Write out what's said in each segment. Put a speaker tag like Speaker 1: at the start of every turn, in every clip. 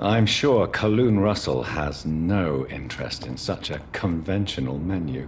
Speaker 1: I'm sure Kaloon Russell has no interest in such a conventional menu.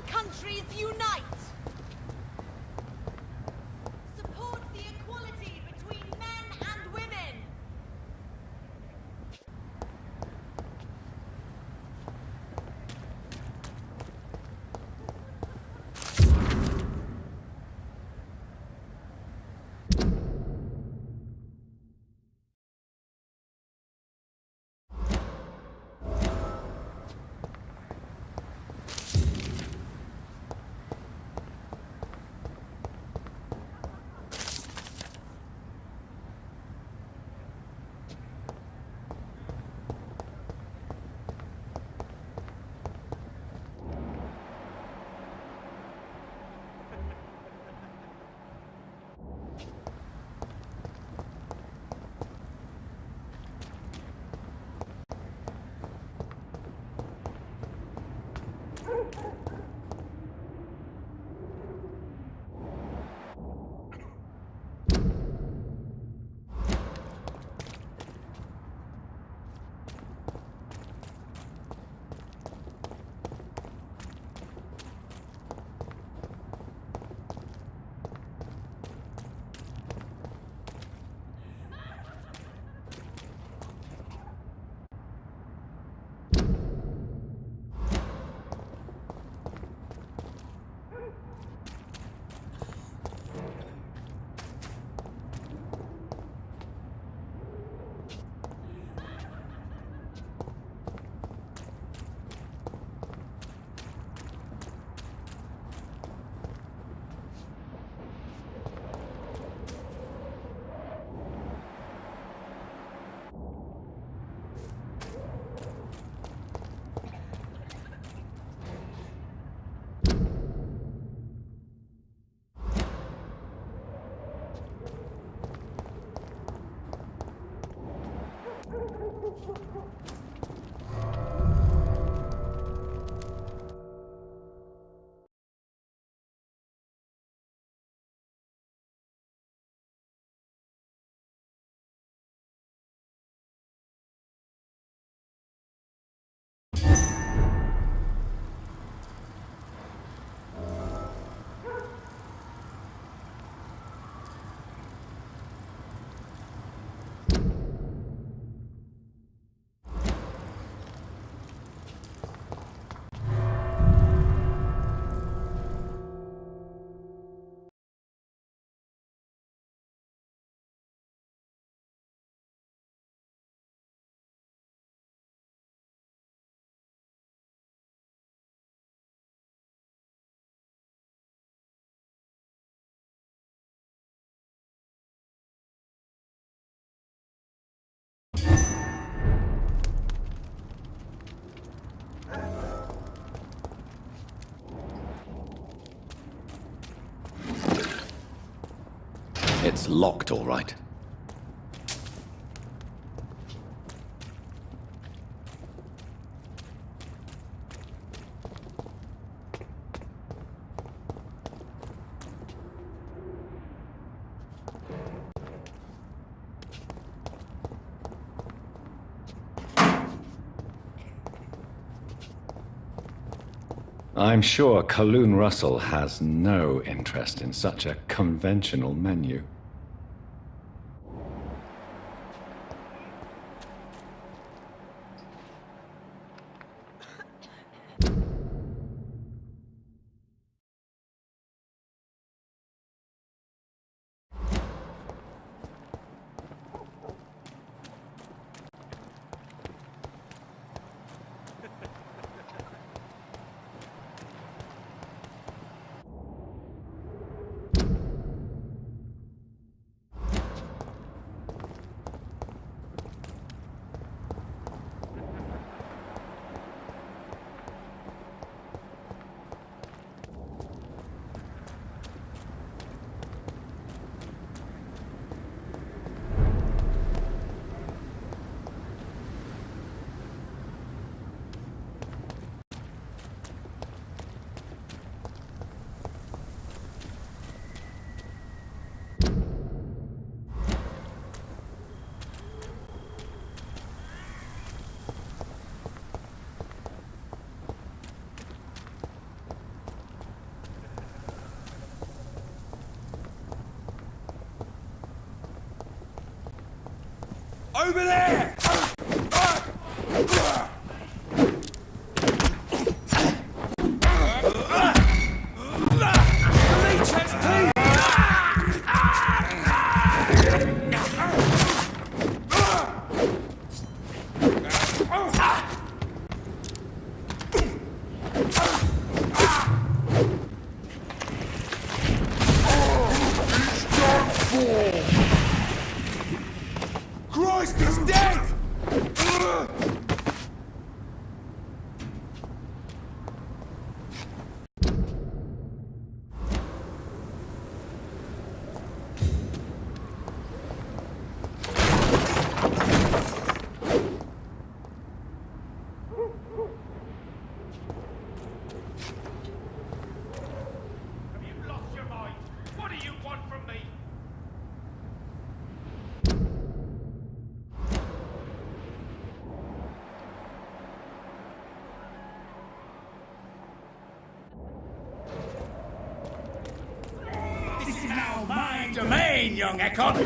Speaker 2: Countries unite! Support the equality between men and women!
Speaker 1: It's locked, all right. I'm sure Kaloon Russell has no interest in such a conventional menu.
Speaker 3: Over there! Christ, he's dead!
Speaker 4: Have you lost your mind? What do you want from me?
Speaker 3: This is now my domain, young Ekon!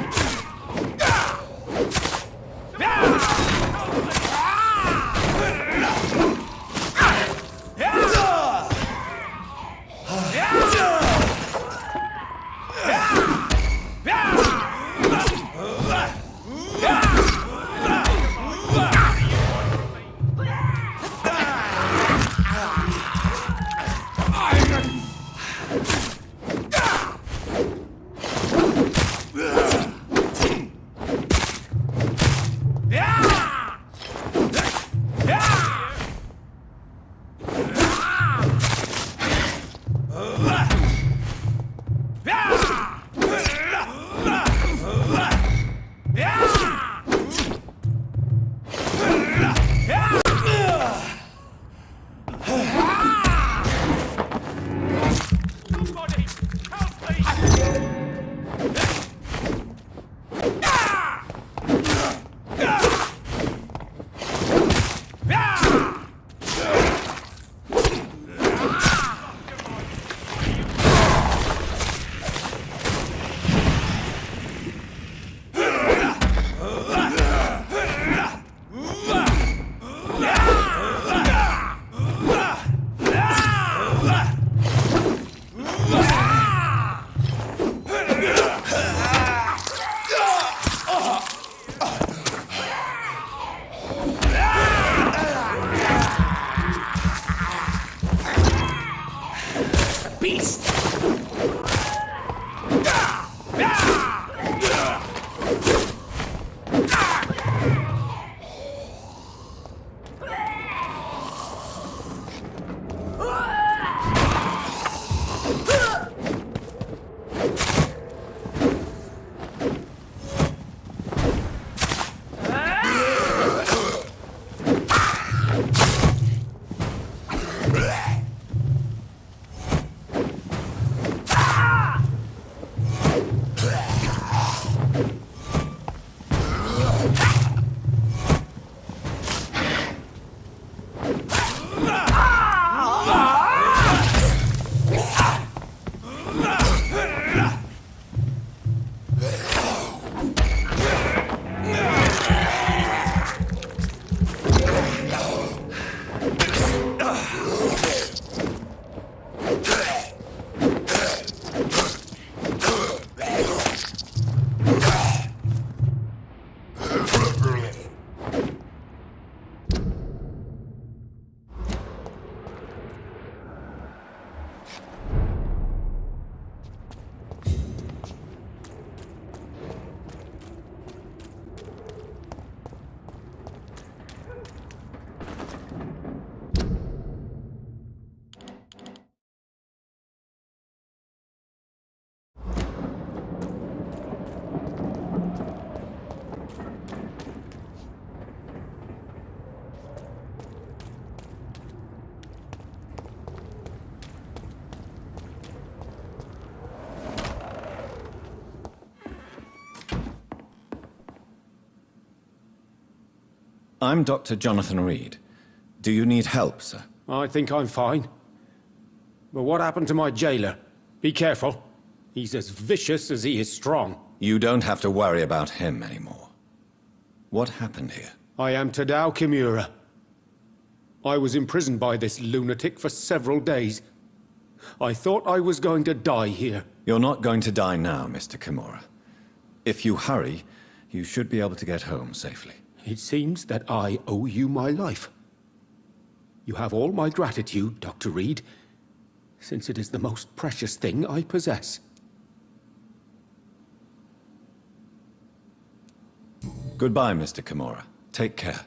Speaker 4: Somebody, help me!
Speaker 3: Beast!
Speaker 1: I'm Dr. Jonathan Reed. Do you need help, sir?
Speaker 5: I think I'm fine. But what happened to my jailer? Be careful. He's as vicious as he is strong.
Speaker 1: You don't have to worry about him anymore. What happened here?
Speaker 5: I am Tadao Kimura. I was imprisoned by this lunatic for several days. I thought I was going to die here.
Speaker 1: You're not going to die now, Mr. Kimura. If you hurry, you should be able to get home safely.
Speaker 5: It seems that I owe you my life. You have all my gratitude, Dr. Reed, since it is the most precious thing I possess.
Speaker 1: Goodbye, Mr. Kimura. Take care.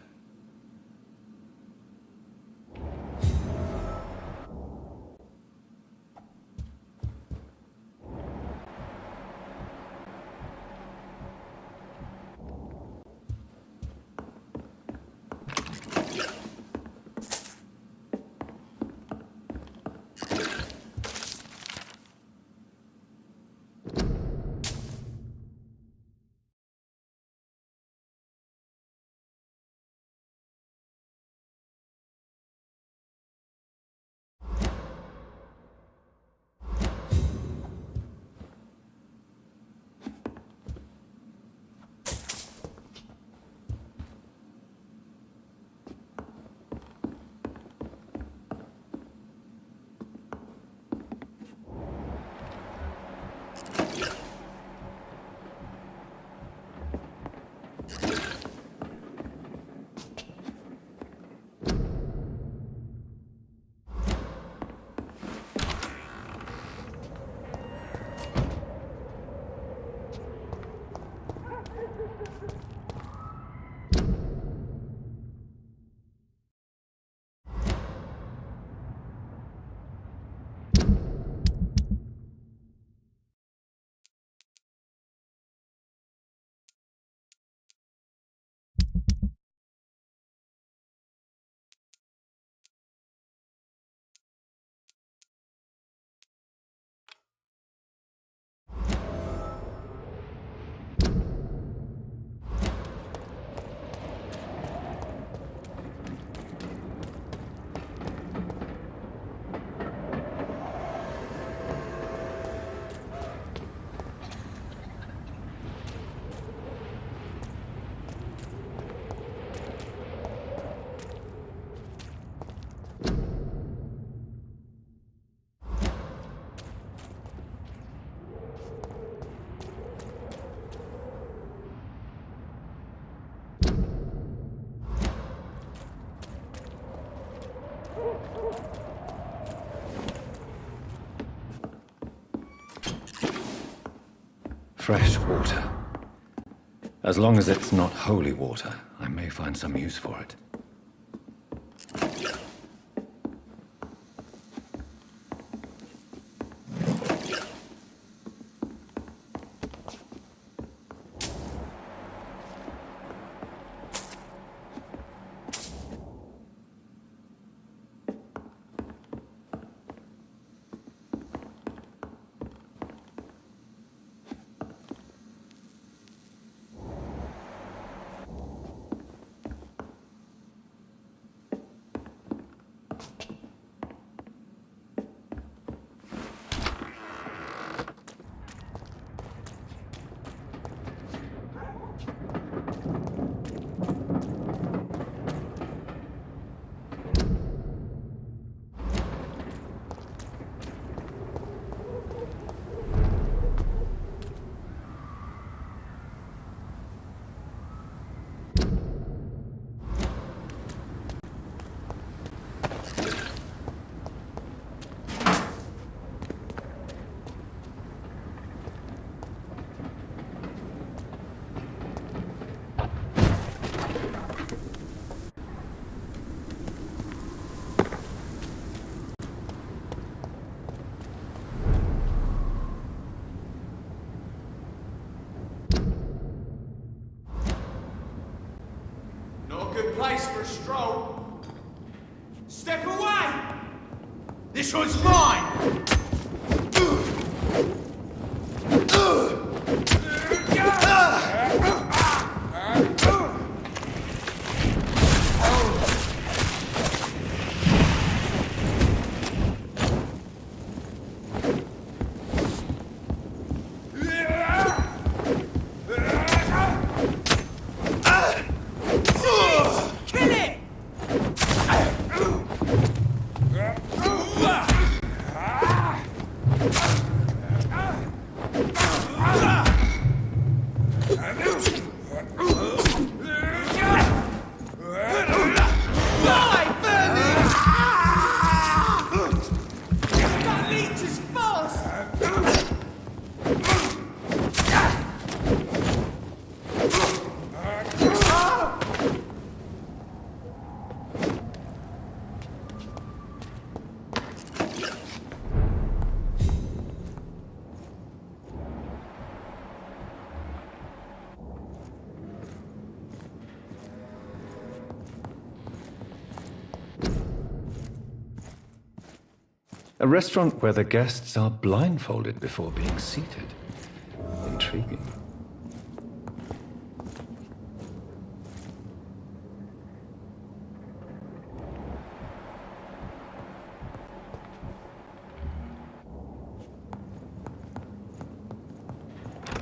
Speaker 1: Fresh water. As long as it's not holy water, I may find some use for it.
Speaker 3: Good place for a stroll. Step away! This one's mine! That leech is fast!
Speaker 1: A restaurant where the guests are blindfolded before being seated. Intriguing.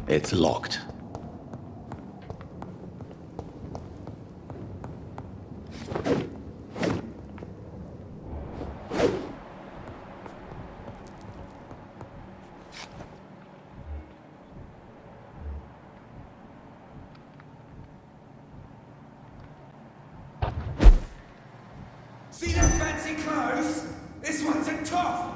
Speaker 6: It's locked.
Speaker 3: See them fancy clothes? This one's a tough!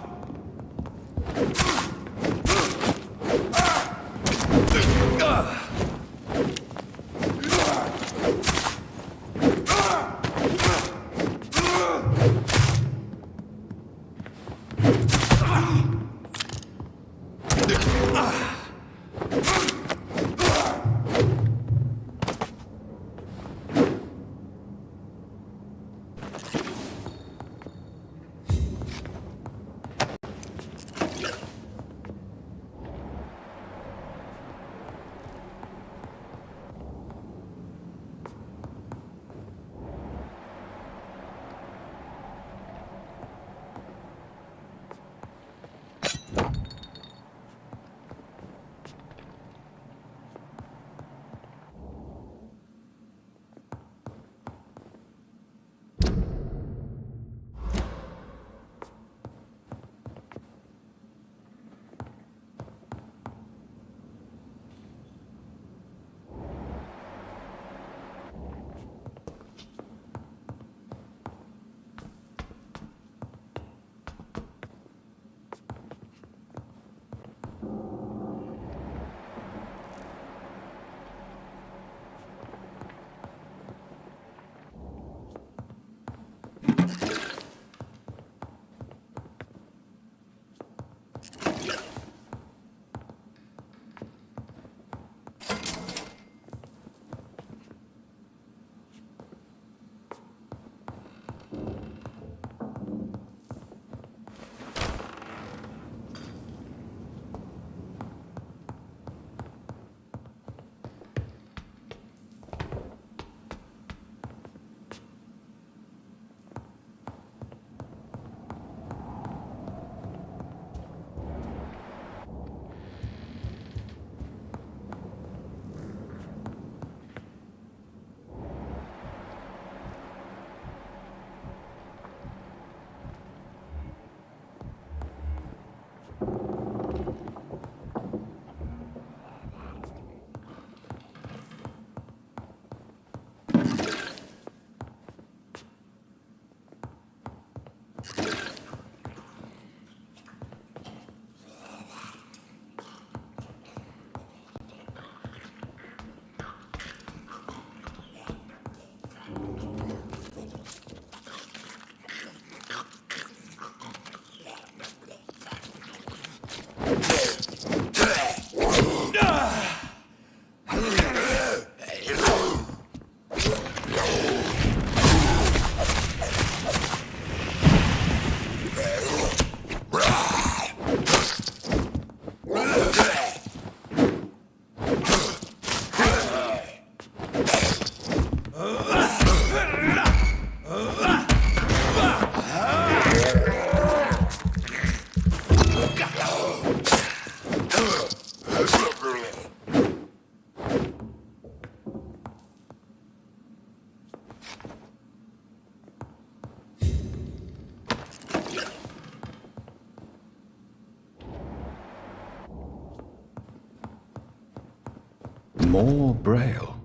Speaker 1: More Braille.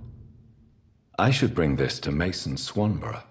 Speaker 1: I should bring this to Mason Swanborough.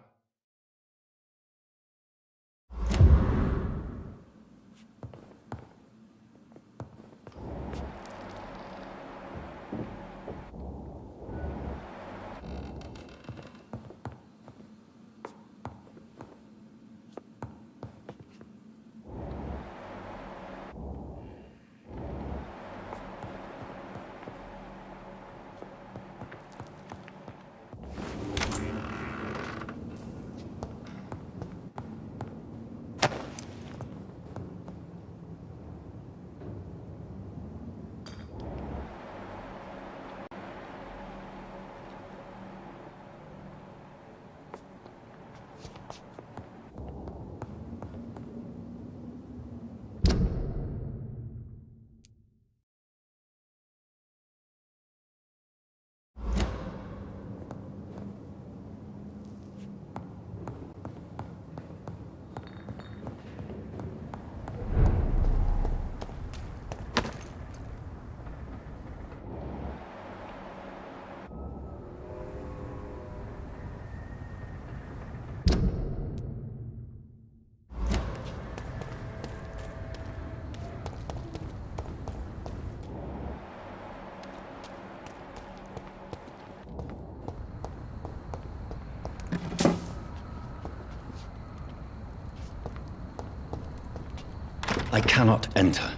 Speaker 1: I cannot enter.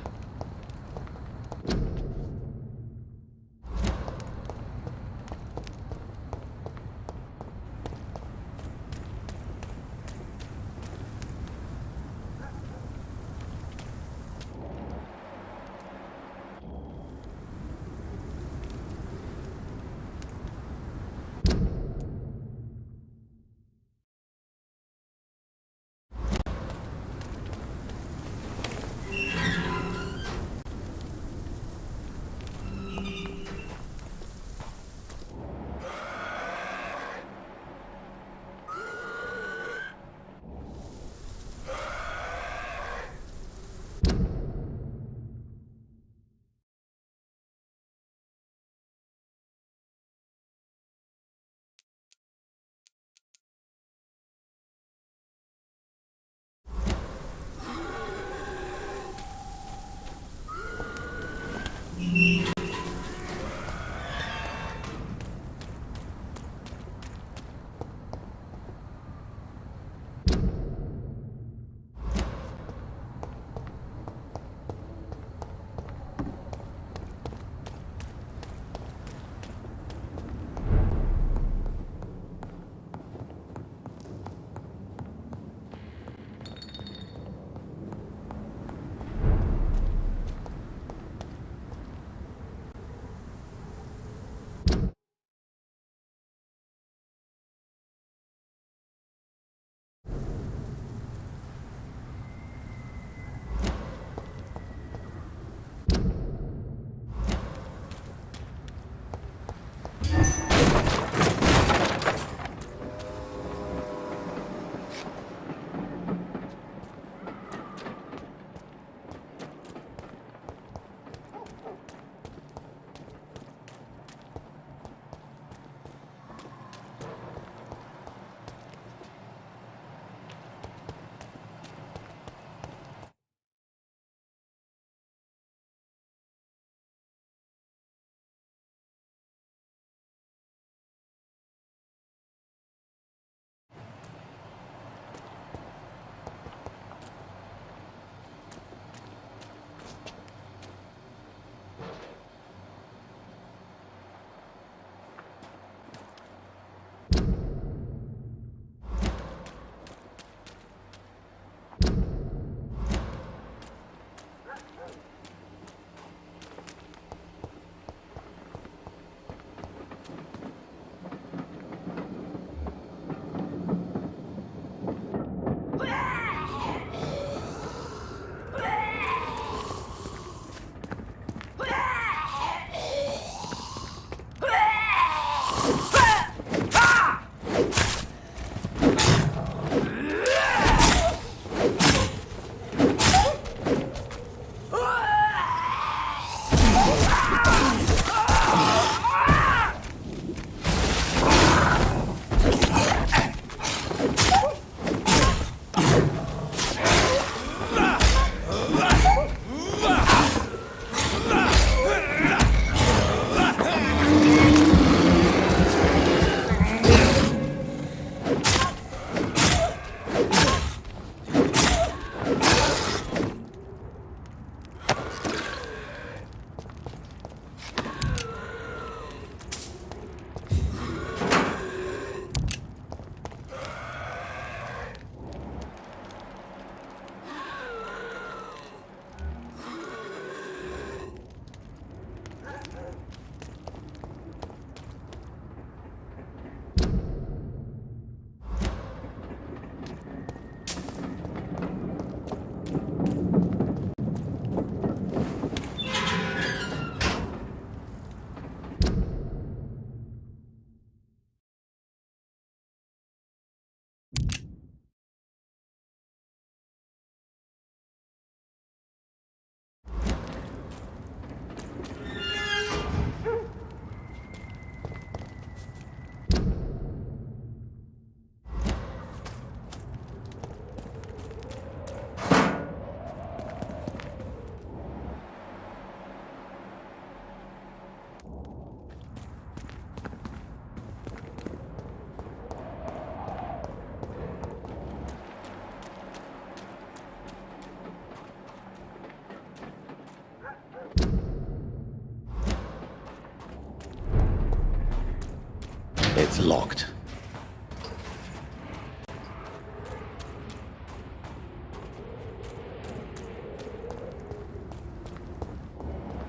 Speaker 1: It's locked.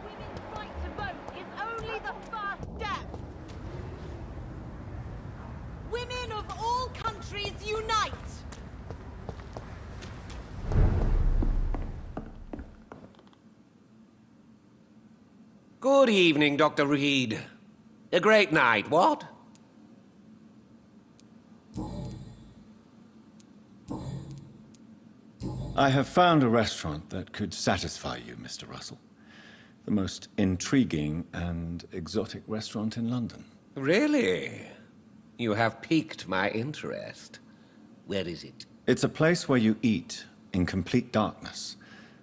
Speaker 2: Women's right to vote is only the first step. Women of all countries unite!
Speaker 6: Good evening, Dr. Reed. A great night, what?
Speaker 1: I have found a restaurant that could satisfy you, Mr. Russell. The most intriguing and exotic restaurant in London.
Speaker 6: Really? You have piqued my interest. Where is it?
Speaker 1: It's a place where you eat in complete darkness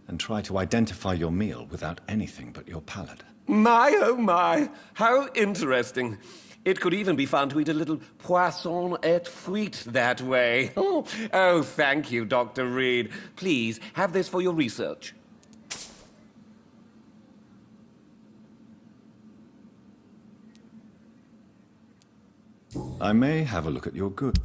Speaker 1: and try to identify your meal without anything but your palate.
Speaker 6: My, oh my, how interesting. It could even be fun to eat a little poisson et frites that way. Oh, thank you, Dr. Reed. Please, have this for your research.
Speaker 1: I may have a look at your good.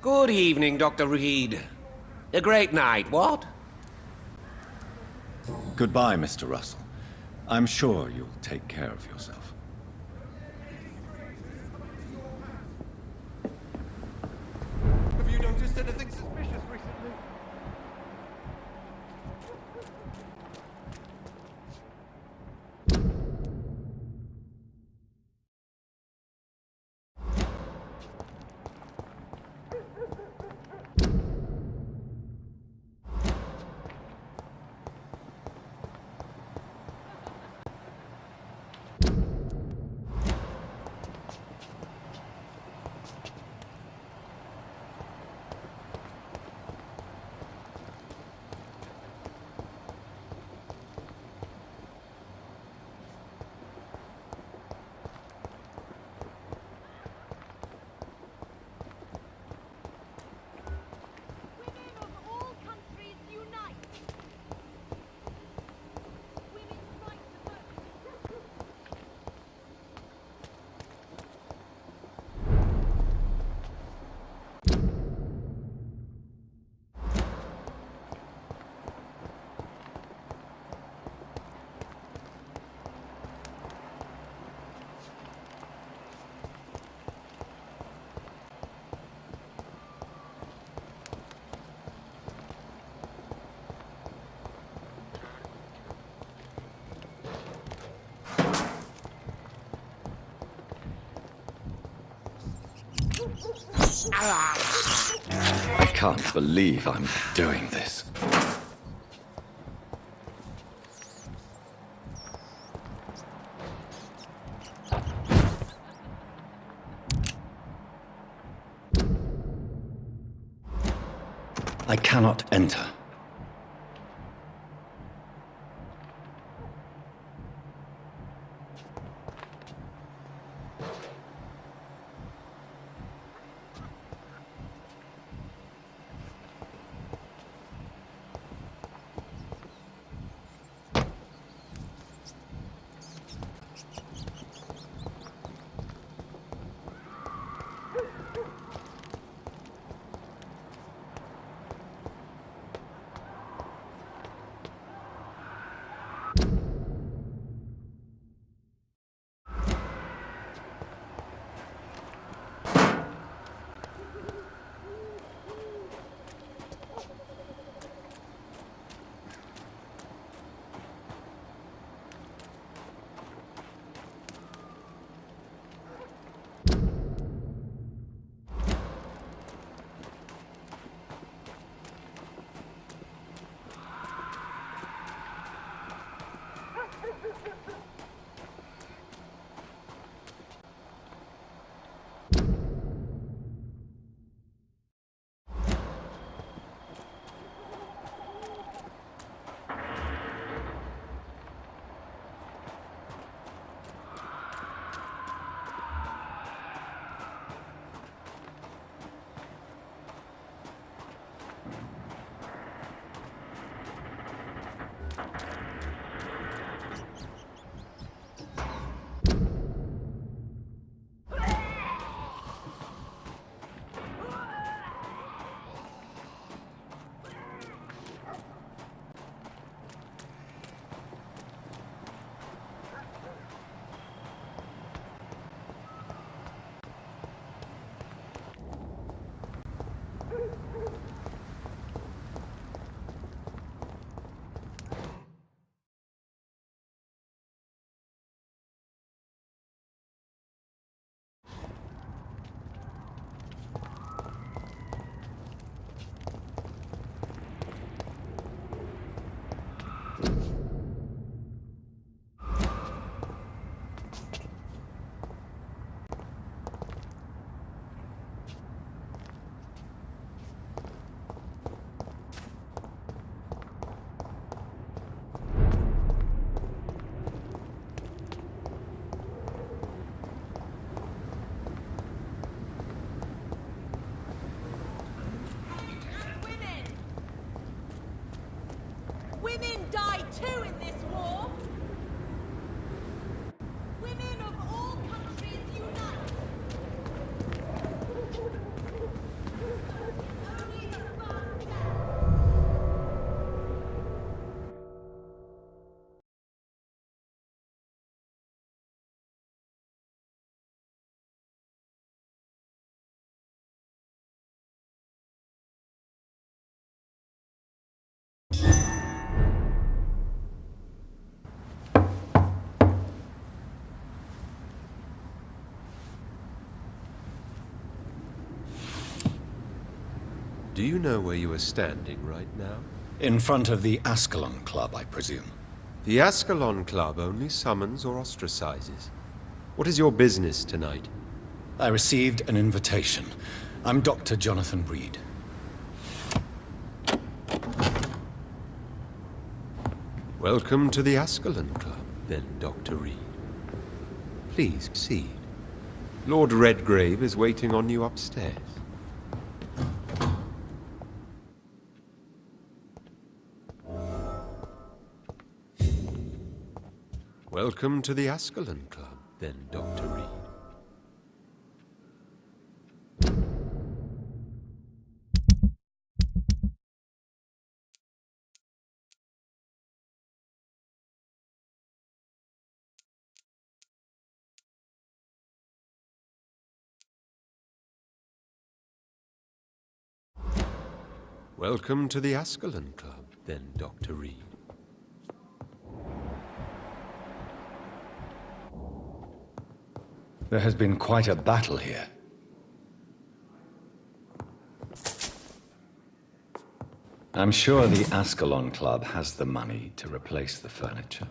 Speaker 6: Good evening, Dr. Reed. A great night, what?
Speaker 1: Goodbye, Mr. Russell. I'm sure you'll take care of yourself.
Speaker 3: Have you noticed anything suspicious recently?
Speaker 2: Women of all countries unite! Women's right to vote.
Speaker 1: I can't believe I'm doing this. I cannot enter.
Speaker 7: Do you know where you are standing right now?
Speaker 1: In front of the Ascalon Club, I presume.
Speaker 7: The Ascalon Club only summons or ostracizes. What is your business tonight?
Speaker 1: I received an invitation. I'm Dr. Jonathan Reed.
Speaker 7: Welcome to the Ascalon Club, then, Dr. Reed. Please proceed. Lord Redgrave is waiting on you upstairs. Welcome to the Ascalon Club, then, Dr. Reed. Welcome to the Ascalon Club, then, Dr. Reed.
Speaker 1: There has been quite a battle here. I'm sure the Ascalon Club has the money to replace the furniture.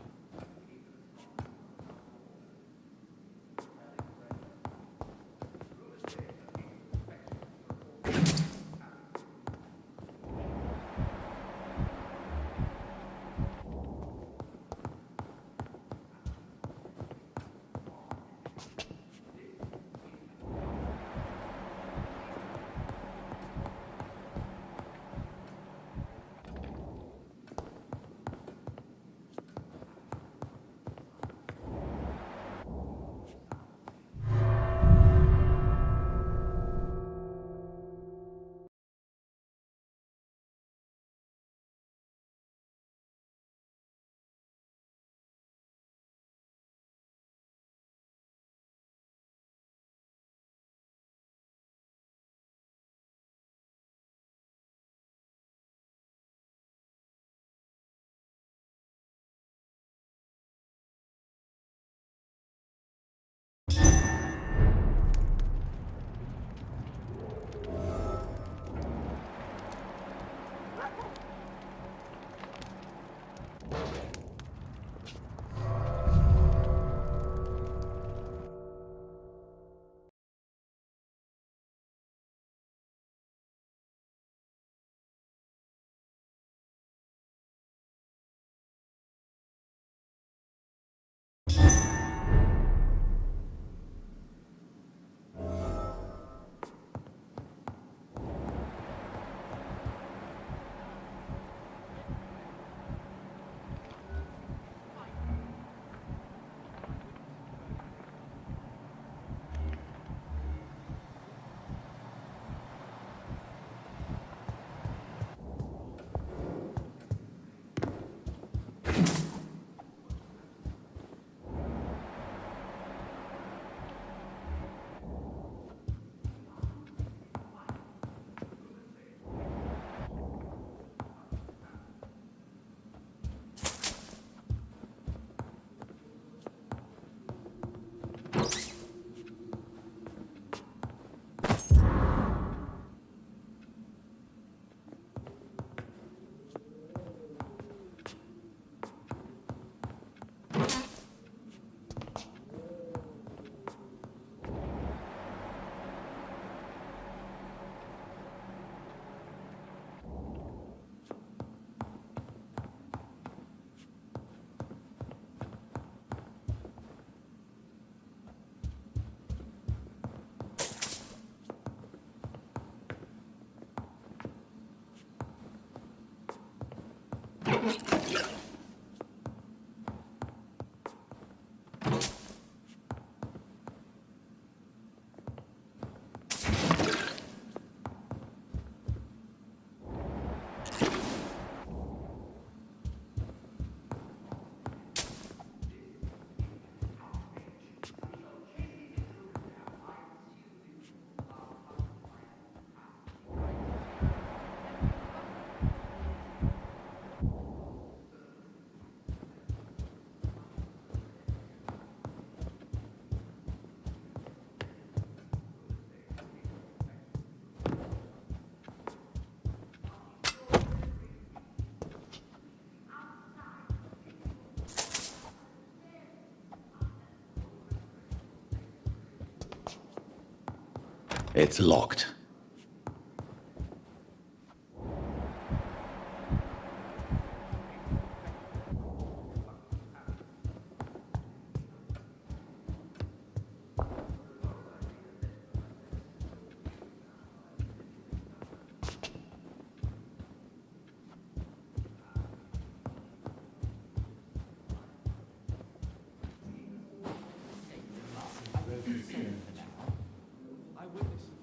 Speaker 1: It's locked.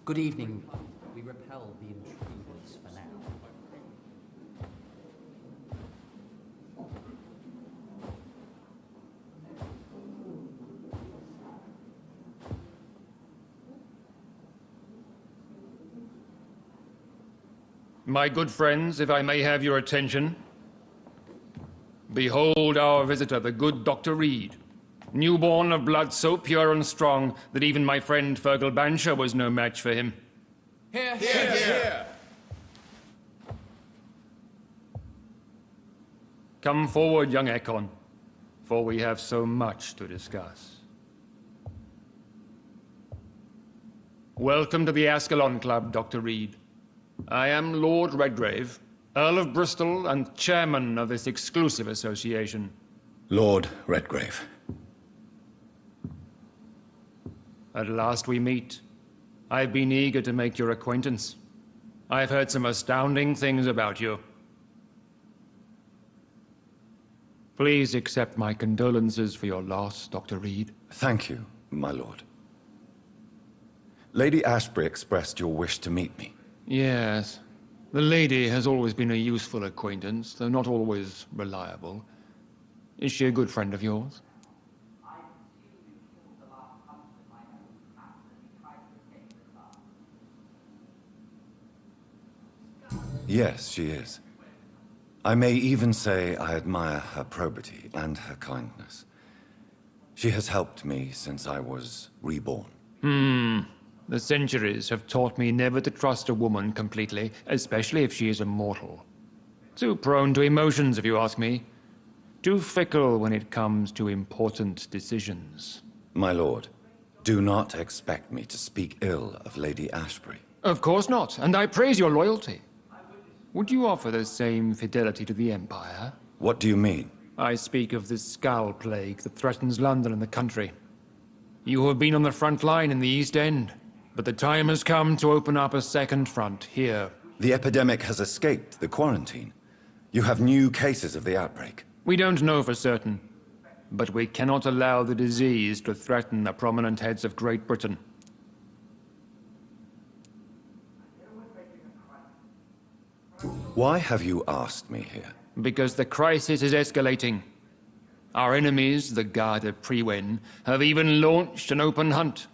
Speaker 8: Good evening. We repel the intruders for now.
Speaker 9: My good friends, if I may have your attention. Behold our visitor, the good Dr. Reed. Newborn of blood so pure and strong that even my friend Fergal Bansher was no match for him.
Speaker 3: Here, here, here.
Speaker 9: Come forward, young Ekon, for we have so much to discuss. Welcome to the Ascalon Club, Dr. Reed. I am Lord Redgrave, Earl of Bristol and chairman of this exclusive association.
Speaker 1: Lord Redgrave.
Speaker 9: At last we meet. I've been eager to make your acquaintance. I've heard some astounding things about you. Please accept my condolences for your loss, Dr. Reed.
Speaker 1: Thank you, my lord. Lady Ashbury expressed your wish to meet me.
Speaker 9: Yes. The lady has always been a useful acquaintance, though not always reliable. Is she a good friend of yours?
Speaker 1: Yes, she is. I may even say I admire her probity and her kindness. She has helped me since I was reborn.
Speaker 9: The centuries have taught me never to trust a woman completely, especially if she is immortal. Too prone to emotions, if you ask me. Too fickle when it comes to important decisions.
Speaker 1: My lord, do not expect me to speak ill of Lady Ashbury.
Speaker 9: Of course not, and I praise your loyalty. Would you offer the same fidelity to the Empire?
Speaker 1: What do you mean?
Speaker 9: I speak of the Skull Plague that threatens London and the country. You have been on the front line in the East End, but the time has come to open up a second front here.
Speaker 1: The epidemic has escaped the quarantine. You have new cases of the outbreak.
Speaker 9: We don't know for certain, but we cannot allow the disease to threaten the prominent heads of Great Britain.
Speaker 1: Why have you asked me here?
Speaker 9: Because the crisis is escalating. Our enemies, the Guard of Priwen, have even launched an open hunt.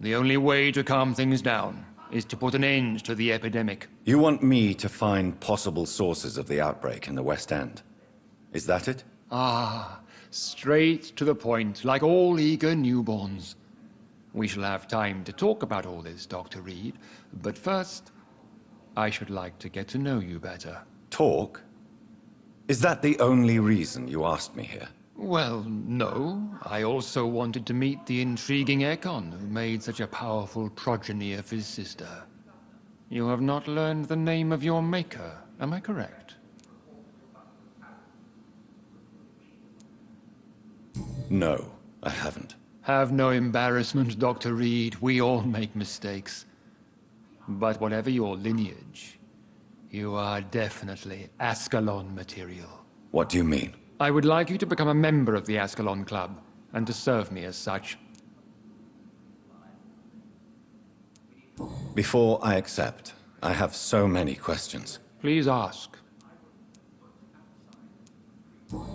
Speaker 9: The only way to calm things down is to put an end to the epidemic.
Speaker 1: You want me to find possible sources of the outbreak in the West End. Is that it?
Speaker 9: Ah, straight to the point, like all eager newborns. We shall have time to talk about all this, Dr. Reed, but first, I should like to get to know you better.
Speaker 1: Talk? Is that the only reason you asked me here?
Speaker 9: Well, no. I also wanted to meet the intriguing Ekon, who made such a powerful progeny of his sister. You have not learned the name of your maker, am I correct?
Speaker 1: No, I haven't.
Speaker 9: Have no embarrassment, Dr. Reed. We all make mistakes. But whatever your lineage, you are definitely Ascalon material.
Speaker 1: What do you mean?
Speaker 9: I would like you to become a member of the Ascalon Club, and to serve me as such.
Speaker 1: Before I accept, I have so many questions.
Speaker 9: Please ask.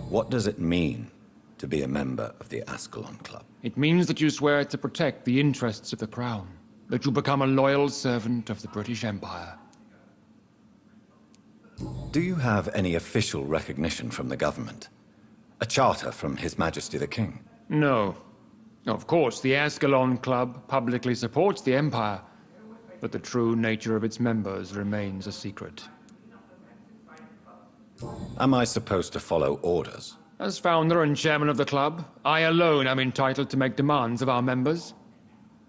Speaker 1: What does it mean to be a member of the Ascalon Club?
Speaker 9: It means that you swear to protect the interests of the Crown, that you become a loyal servant of the British Empire.
Speaker 1: Do you have any official recognition from the government? A charter from His Majesty the King?
Speaker 9: No. Of course, the Ascalon Club publicly supports the Empire, but the true nature of its members remains a secret.
Speaker 1: Am I supposed to follow orders?
Speaker 9: As founder and chairman of the club, I alone am entitled to make demands of our members.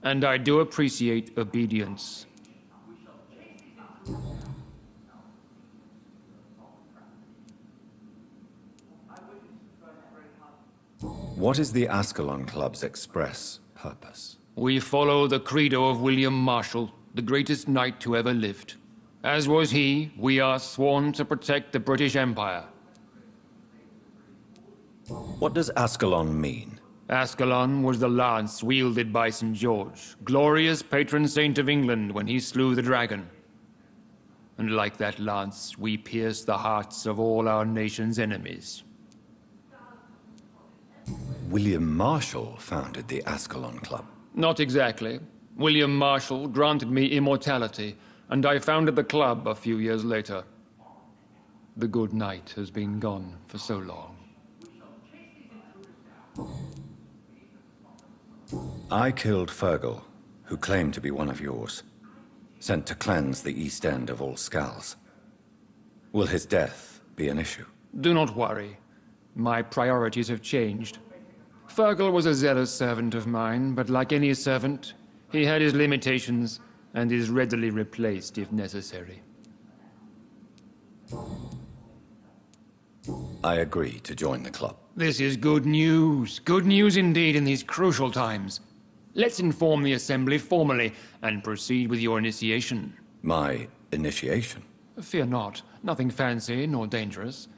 Speaker 9: and I do appreciate obedience.
Speaker 1: What is the Ascalon Club's express purpose?
Speaker 9: We follow the credo of William Marshall, the greatest knight who ever lived. As was he, we are sworn to protect the British Empire.
Speaker 1: What does Ascalon mean?
Speaker 9: Ascalon was the lance wielded by St. George, glorious patron saint of England when he slew the dragon. And like that lance, we pierce the hearts of all our nation's enemies.
Speaker 1: William Marshall founded the Ascalon Club.
Speaker 9: Not exactly. William Marshall granted me immortality, and I founded the club a few years later. The good knight has been gone for so long.
Speaker 1: I killed Fergal, who claimed to be one of yours, sent to cleanse the East End of all Skulls. Will his death be an issue?
Speaker 9: Do not worry. My priorities have changed. Fergal was a zealous servant of mine, but like any servant, he had his limitations and is readily replaced if necessary.
Speaker 1: I agree to join the club.
Speaker 9: This is good news. Good news indeed in these crucial times. Let's inform the Assembly formally and proceed with your initiation.
Speaker 1: My initiation?
Speaker 9: Fear not. Nothing fancy nor dangerous.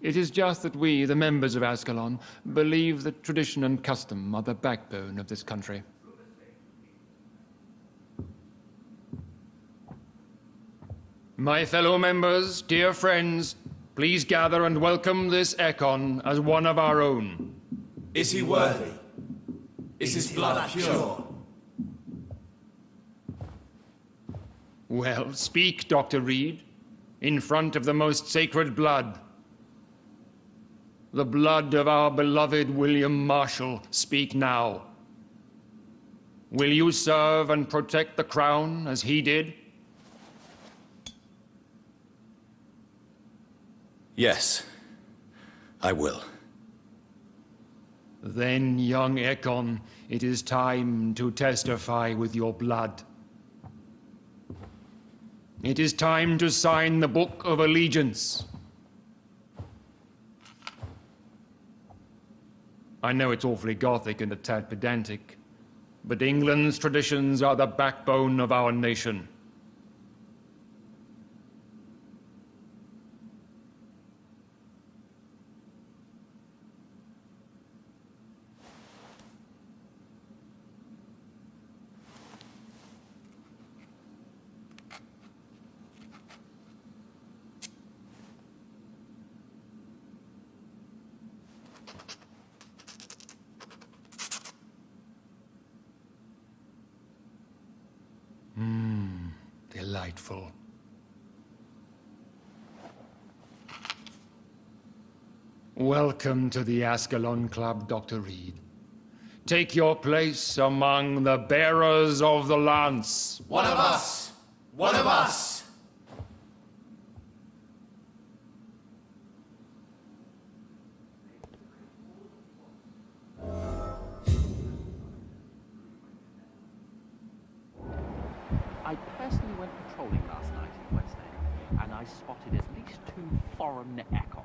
Speaker 9: It is just that we, the members of Ascalon, believe that tradition and custom are the backbone of this country. My fellow members, dear friends, please gather and welcome this Ekon as one of our own.
Speaker 3: Is he worthy? Is his blood pure?
Speaker 9: Well, speak, Dr. Reed, in front of the most sacred blood. The blood of our beloved William Marshall, speak now. Will you serve and protect the crown as he did?
Speaker 1: Yes, I will.
Speaker 9: Then, young Ekon, it is time to testify with your blood. It is time to sign the Book of Allegiance. I know it's awfully Gothic and a tad pedantic, but England's traditions are the backbone of our nation. Delightful. Welcome to the Ascalon Club, Dr. Reed. Take your place among the bearers of the lance.
Speaker 3: One of us! One of us!
Speaker 8: I personally went patrolling last night in West End, and I spotted at least 2 foreign Ekon.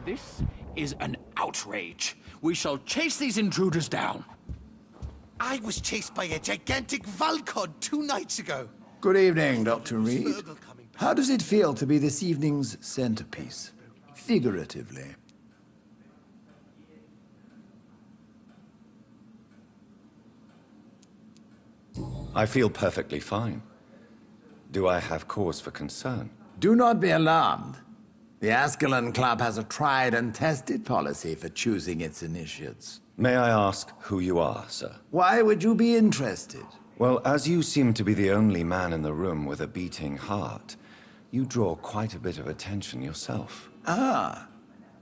Speaker 8: This is an outrage. We shall chase these intruders down.
Speaker 10: I was chased by a gigantic Valcod 2 nights ago.
Speaker 11: Good evening, Dr. Reed. How does it feel to be this evening's centerpiece? Figuratively.
Speaker 1: I feel perfectly fine. Do I have cause for concern?
Speaker 11: Do not be alarmed. The Ascalon Club has a tried and tested policy for choosing its initiates.
Speaker 1: May I ask who you are, sir?
Speaker 11: Why would you be interested?
Speaker 1: Well, as you seem to be the only man in the room with a beating heart, you draw quite a bit of attention yourself.
Speaker 11: Ah,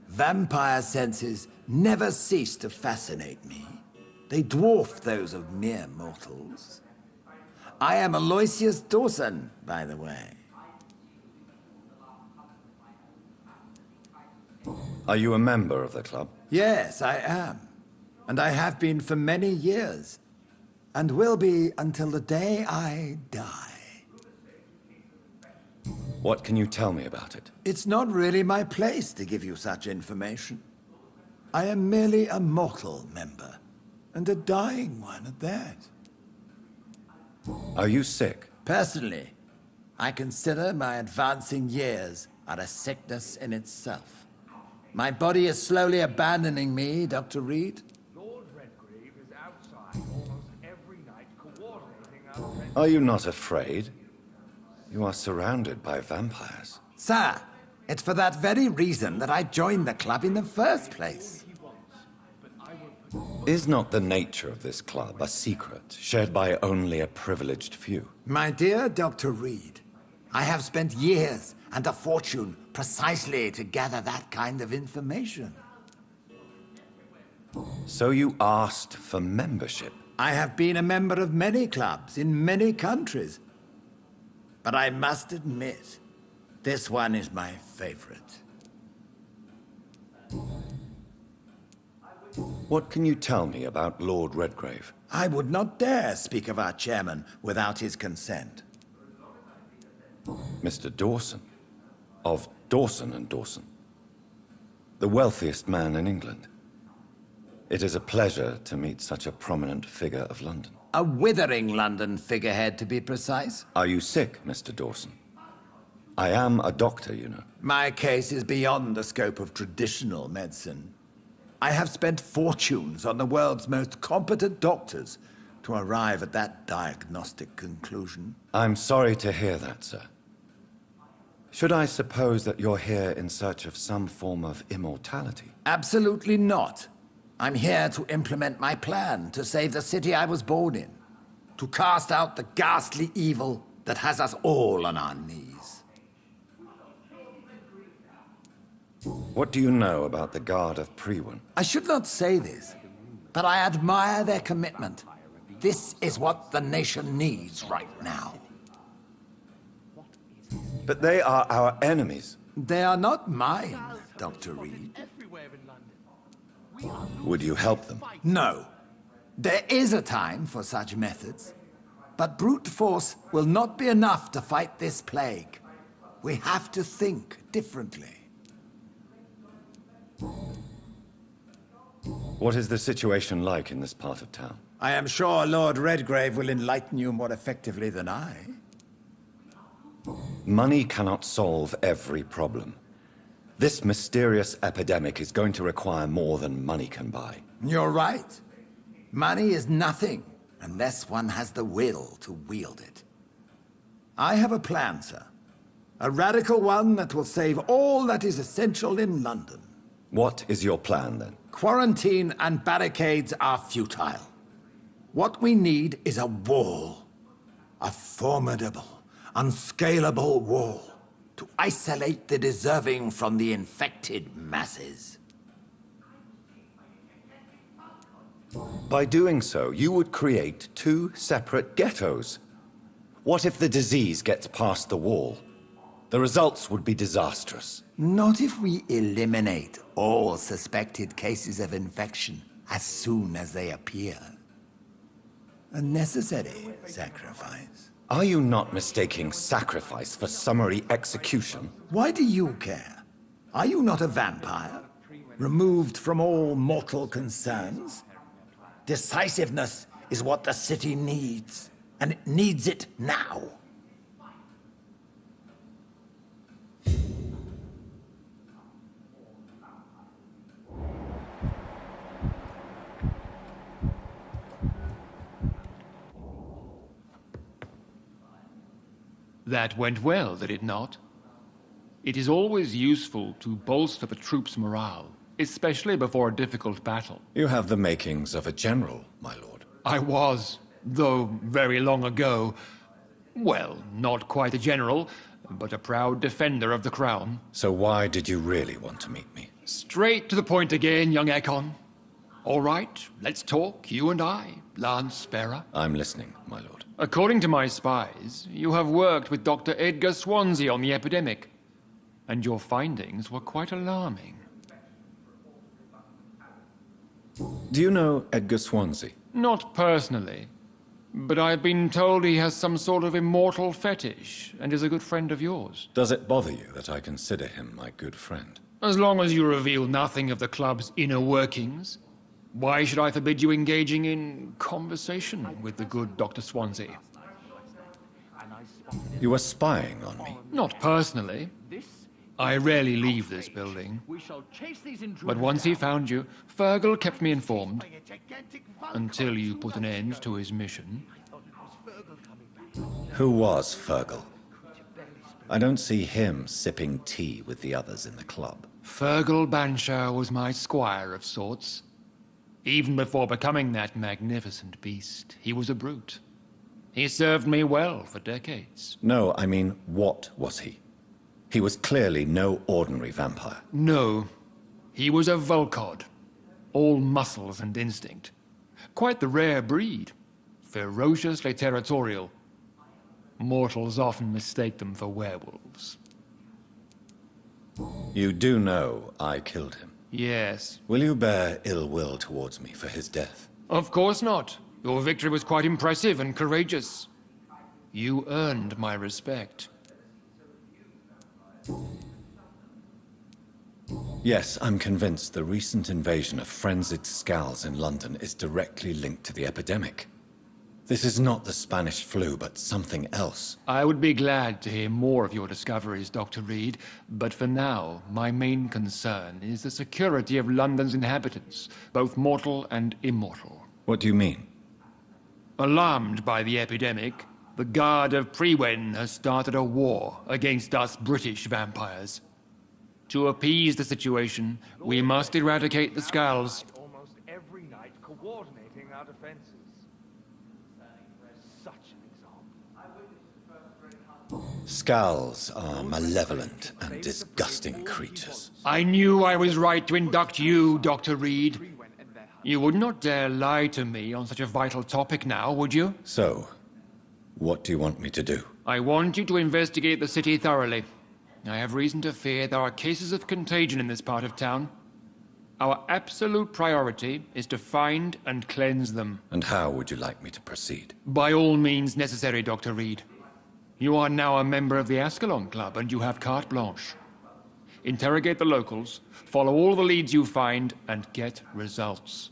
Speaker 11: vampire senses never cease to fascinate me. They dwarf those of mere mortals. I am Aloysius Dawson, by the way.
Speaker 1: Are you a member of the club?
Speaker 11: Yes, I am. And I have been for many years. And will be until the day I die.
Speaker 1: What can you tell me about it?
Speaker 11: It's not really my place to give you such information. I am merely a mortal member, and a dying one at that.
Speaker 1: Are you sick?
Speaker 11: Personally, I consider my advancing years are a sickness in itself. My body is slowly abandoning me, Dr. Reed.
Speaker 4: Lord Redgrave is outside almost every night coordinating our...
Speaker 1: Are you not afraid? You are surrounded by vampires.
Speaker 11: Sir, it's for that very reason that I joined the club in the first place.
Speaker 1: Is not the nature of this club a secret, shared by only a privileged few?
Speaker 11: My dear Dr. Reed, I have spent years and a fortune precisely to gather that kind of information.
Speaker 1: So you asked for membership?
Speaker 11: I have been a member of many clubs in many countries. But I must admit, this one is my favorite.
Speaker 1: What can you tell me about Lord Redgrave?
Speaker 11: I would not dare speak of our chairman without his consent.
Speaker 1: Mr. Dawson, of Dawson and Dawson, the wealthiest man in England. It is a pleasure to meet such a prominent figure of London.
Speaker 11: A withering London figurehead, to be precise.
Speaker 1: Are you sick, Mr. Dawson? I am a doctor, you know.
Speaker 11: My case is beyond the scope of traditional medicine. I have spent fortunes on the world's most competent doctors to arrive at that diagnostic conclusion.
Speaker 1: I'm sorry to hear that, sir. Should I suppose that you're here in search of some form of immortality?
Speaker 11: Absolutely not. I'm here to implement my plan to save the city I was born in. To cast out the ghastly evil that has us all on our knees.
Speaker 1: What do you know about the Guard of Priwen?
Speaker 11: I should not say this, but I admire their commitment. This is what the nation needs right now.
Speaker 1: But they are our enemies.
Speaker 11: They are not mine, Dr. Reed.
Speaker 1: Would you help them?
Speaker 11: No. There is a time for such methods. But brute force will not be enough to fight this plague. We have to think differently.
Speaker 1: What is the situation like in this part of town?
Speaker 11: I am sure Lord Redgrave will enlighten you more effectively than I.
Speaker 1: Money cannot solve every problem. This mysterious epidemic is going to require more than money can buy.
Speaker 11: You're right. Money is nothing unless one has the will to wield it. I have a plan, sir. A radical one that will save all that is essential in London.
Speaker 1: What is your plan, then?
Speaker 11: Quarantine and barricades are futile. What we need is a wall. A formidable, unscalable wall to isolate the deserving from the infected masses.
Speaker 1: By doing so, you would create two separate ghettos. What if the disease gets past the wall? The results would be disastrous.
Speaker 11: Not if we eliminate all suspected cases of infection as soon as they appear. A necessary sacrifice.
Speaker 1: Are you not mistaking sacrifice for summary execution?
Speaker 11: Why do you care? Are you not a vampire? Removed from all mortal concerns? Decisiveness is what the city needs, and it needs it now.
Speaker 9: That went well, did it not? It is always useful to bolster the troops' morale, especially before a difficult battle.
Speaker 1: You have the makings of a general, my lord.
Speaker 9: I was, though very long ago. Well, not quite a general, but a proud defender of the crown.
Speaker 1: So why did you really want to meet me?
Speaker 9: Straight to the point again, young Ekon. All right, let's talk, you and I, Lance Sparrow.
Speaker 1: I'm listening, my lord.
Speaker 9: According to my spies, you have worked with Dr. Edgar Swansea on the epidemic, and your findings were quite alarming.
Speaker 1: Do you know Edgar Swansea?
Speaker 9: Not personally, but I've been told he has some sort of immortal fetish and is a good friend of yours.
Speaker 1: Does it bother you that I consider him my good friend?
Speaker 9: As long as you reveal nothing of the club's inner workings, why should I forbid you engaging in conversation with the good Dr. Swansea?
Speaker 1: You were spying on me?
Speaker 9: Not personally. I rarely leave this building. But once he found you, Fergal kept me informed. Until you put an end to his mission.
Speaker 1: Who was Fergal? I don't see him sipping tea with the others in the club.
Speaker 9: Fergal Banshire was my squire of sorts. Even before becoming that magnificent beast, he was a brute. He served me well for decades.
Speaker 1: No, I mean, what was he? He was clearly no ordinary vampire.
Speaker 9: No. He was a Volcod. All muscles and instinct. Quite the rare breed. Ferociously territorial. Mortals often mistake them for werewolves.
Speaker 1: You do know I killed him?
Speaker 9: Yes.
Speaker 1: Will you bear ill will towards me for his death?
Speaker 9: Of course not. Your victory was quite impressive and courageous. You earned my respect.
Speaker 1: Yes, I'm convinced the recent invasion of frenzied scowls in London is directly linked to the epidemic. This is not the Spanish flu, but something else.
Speaker 9: I would be glad to hear more of your discoveries, Dr. Reed, but for now, my main concern is the security of London's inhabitants, both mortal and immortal.
Speaker 1: What do you mean?
Speaker 9: Alarmed by the epidemic, the Guard of Prewen has started a war against us British vampires. To appease the situation, we must eradicate the Skulls.
Speaker 4: Almost every night coordinating our defenses. Such an example.
Speaker 1: Scowls are malevolent and disgusting creatures.
Speaker 9: I knew I was right to induct you, Dr. Reed. You would not dare lie to me on such a vital topic now, would you?
Speaker 1: So, what do you want me to do?
Speaker 9: I want you to investigate the city thoroughly. I have reason to fear there are cases of contagion in this part of town. Our absolute priority is to find and cleanse them.
Speaker 1: And how would you like me to proceed?
Speaker 9: By all means necessary, Dr. Reed. You are now a member of the Ascalon Club, and you have carte blanche. Interrogate the locals, follow all the leads you find, and get results.